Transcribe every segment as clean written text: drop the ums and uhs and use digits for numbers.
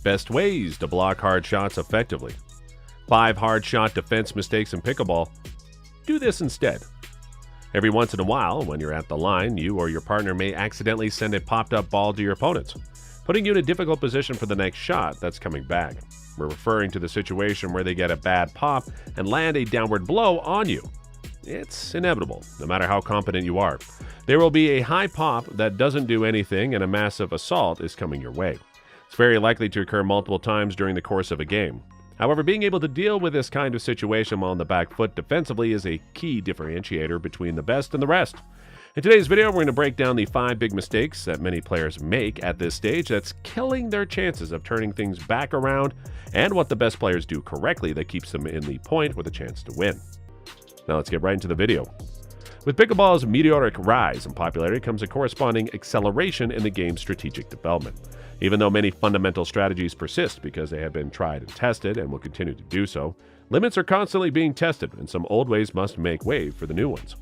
Best ways to block hard shots effectively. 5 hard shot defense mistakes in pickleball. Do this instead. Every once in a while, when you're at the line, you or your partner may accidentally send a popped-up ball to your opponents, putting you in a difficult position for the next shot that's coming back. We're referring to the situation where they get a bad pop and land a downward blow on you. It's inevitable, no matter how competent you are. There will be a high pop that doesn't do anything and a massive assault is coming your way. It's very likely to occur multiple times during the course of a game. However, being able to deal with this kind of situation while on the back foot defensively is a key differentiator between the best and the rest. In today's video, we're going to break down the 5 big mistakes that many players make at this stage that's killing their chances of turning things back around, and what the best players do correctly that keeps them in the point with a chance to win. Now let's get right into the video. With pickleball's meteoric rise in popularity comes a corresponding acceleration in the game's strategic development. Even though many fundamental strategies persist because they have been tried and tested and will continue to do so, limits are constantly being tested, and some old ways must make way for the new ones.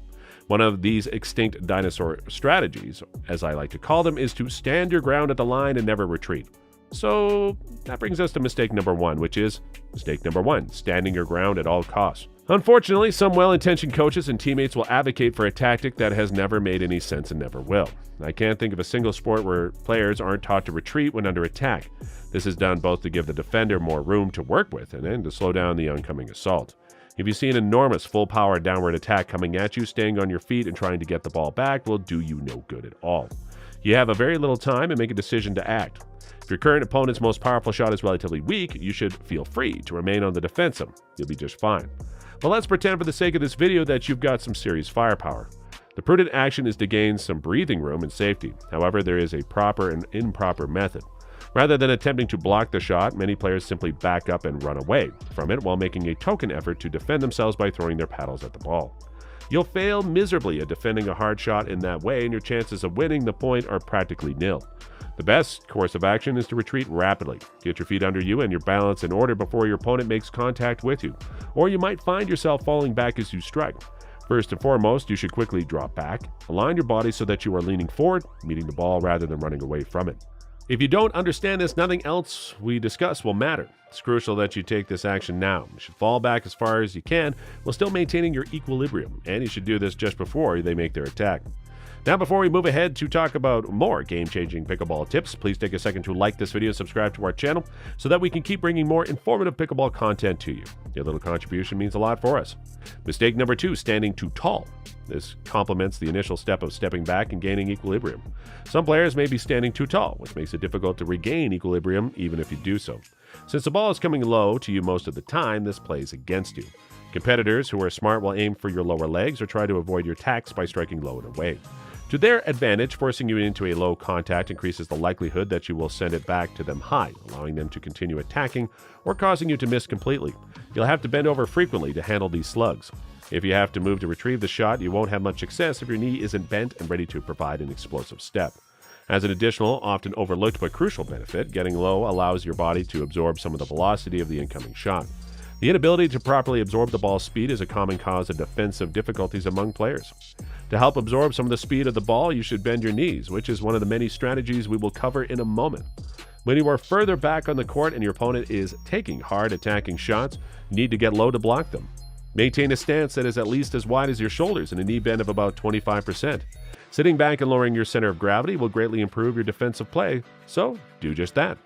One of these extinct dinosaur strategies, as I like to call them, is to stand your ground at the line and never retreat. So that brings us to mistake number 1, which is mistake number 1, standing your ground at all costs. Unfortunately, some well-intentioned coaches and teammates will advocate for a tactic that has never made any sense and never will. I can't think of a single sport where players aren't taught to retreat when under attack. This is done both to give the defender more room to work with and then to slow down the oncoming assault. If you see an enormous full-power downward attack coming at you, staying on your feet and trying to get the ball back will do you no good at all. You have a very little time and make a decision to act. If your current opponent's most powerful shot is relatively weak, you should feel free to remain on the defensive. You'll be just fine. But let's pretend for the sake of this video that you've got some serious firepower. The prudent action is to gain some breathing room and safety. However, there is a proper and improper method. Rather than attempting to block the shot, many players simply back up and run away from it while making a token effort to defend themselves by throwing their paddles at the ball. You'll fail miserably at defending a hard shot in that way, and your chances of winning the point are practically nil. The best course of action is to retreat rapidly. Get your feet under you and your balance in order before your opponent makes contact with you, or you might find yourself falling back as you strike. First and foremost, you should quickly drop back. Align your body so that you are leaning forward, meeting the ball rather than running away from it. If you don't understand this, nothing else we discuss will matter. It's crucial that you take this action now. You should fall back as far as you can while still maintaining your equilibrium, and you should do this just before they make their attack. Now, before we move ahead to talk about more game-changing pickleball tips, please take a second to like this video and subscribe to our channel so that we can keep bringing more informative pickleball content to you. Your little contribution means a lot for us. Mistake number 2, standing too tall. This complements the initial step of stepping back and gaining equilibrium. Some players may be standing too tall, which makes it difficult to regain equilibrium even if you do so. Since the ball is coming low to you most of the time, this plays against you. Competitors who are smart will aim for your lower legs or try to avoid your attacks by striking low and away. To their advantage, forcing you into a low contact increases the likelihood that you will send it back to them high, allowing them to continue attacking or causing you to miss completely. You'll have to bend over frequently to handle these slugs. If you have to move to retrieve the shot, you won't have much success if your knee isn't bent and ready to provide an explosive step. As an additional, often overlooked but crucial benefit, getting low allows your body to absorb some of the velocity of the incoming shot. The inability to properly absorb the ball's speed is a common cause of defensive difficulties among players. To help absorb some of the speed of the ball, you should bend your knees, which is one of the many strategies we will cover in a moment. When you are further back on the court and your opponent is taking hard attacking shots, you need to get low to block them. Maintain a stance that is at least as wide as your shoulders and a knee bend of about 25%. Sitting back and lowering your center of gravity will greatly improve your defensive play, so do just that.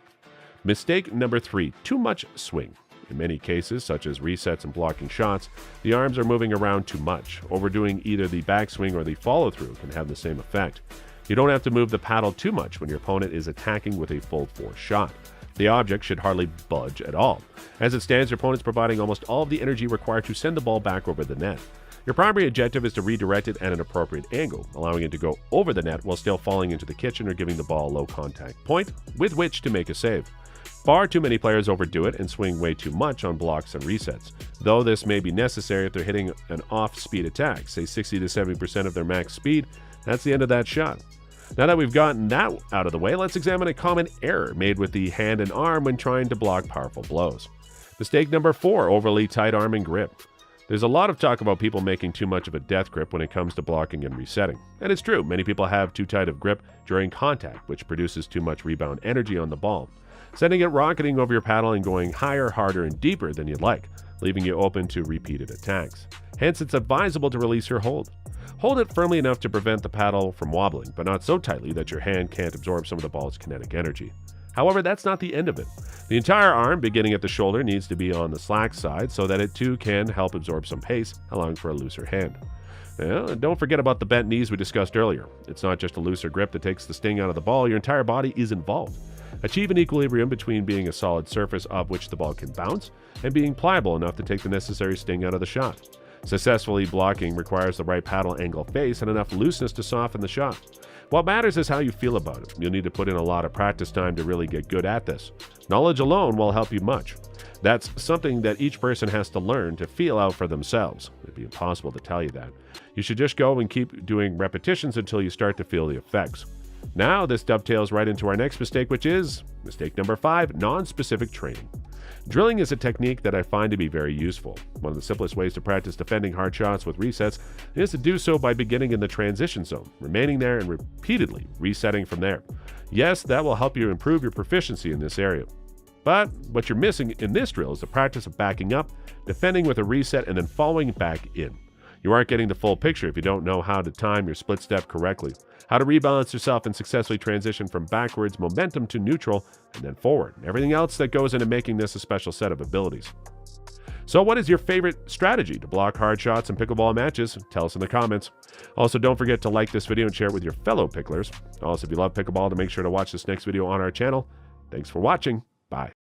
Mistake number 3, too much swing. In many cases, such as resets and blocking shots, the arms are moving around too much. Overdoing either the backswing or the follow-through can have the same effect. You don't have to move the paddle too much when your opponent is attacking with a full force shot. The object should hardly budge at all. As it stands, your opponent's providing almost all of the energy required to send the ball back over the net. Your primary objective is to redirect it at an appropriate angle, allowing it to go over the net while still falling into the kitchen or giving the ball a low contact point with which to make a save. Far too many players overdo it and swing way too much on blocks and resets, though this may be necessary if they're hitting an off-speed attack, say 60 to 70% of their max speed. That's the end of that shot. Now that we've gotten that out of the way, let's examine a common error made with the hand and arm when trying to block powerful blows. Mistake number 4, overly tight arm and grip. There's a lot of talk about people making too much of a death grip when it comes to blocking and resetting. And it's true, many people have too tight of grip during contact, which produces too much rebound energy on the ball. sending it rocketing over your paddle and going higher, harder, and deeper than you'd like, leaving you open to repeated attacks. Hence, it's advisable to release your hold. Hold it firmly enough to prevent the paddle from wobbling, but not so tightly that your hand can't absorb some of the ball's kinetic energy. However, that's not the end of it. The entire arm, beginning at the shoulder, needs to be on the slack side so that it too can help absorb some pace, allowing for a looser hand. Now, don't forget about the bent knees we discussed earlier. It's not just a looser grip that takes the sting out of the ball, your entire body is involved. Achieve an equilibrium between being a solid surface off which the ball can bounce and being pliable enough to take the necessary sting out of the shot. Successfully blocking requires the right paddle angle face and enough looseness to soften the shot. What matters is how you feel about it. You'll need to put in a lot of practice time to really get good at this. Knowledge alone will help you much. That's something that each person has to learn to feel out for themselves. It'd be impossible to tell you that. You should just go and keep doing repetitions until you start to feel the effects. Now, this dovetails right into our next mistake, which is mistake number 5, non-specific training. Drilling is a technique that I find to be very useful. One of the simplest ways to practice defending hard shots with resets is to do so by beginning in the transition zone, remaining there and repeatedly resetting from there. Yes, that will help you improve your proficiency in this area. But what you're missing in this drill is the practice of backing up, defending with a reset, and then following back in. You aren't getting the full picture if you don't know how to time your split step correctly, how to rebalance yourself and successfully transition from backwards momentum to neutral and then forward, and everything else that goes into making this a special set of abilities. So what is your favorite strategy to block hard shots in pickleball matches? Tell us in the comments. Also, don't forget to like this video and share it with your fellow picklers. Also, if you love pickleball, to make sure to watch this next video on our channel. Thanks for watching. Bye.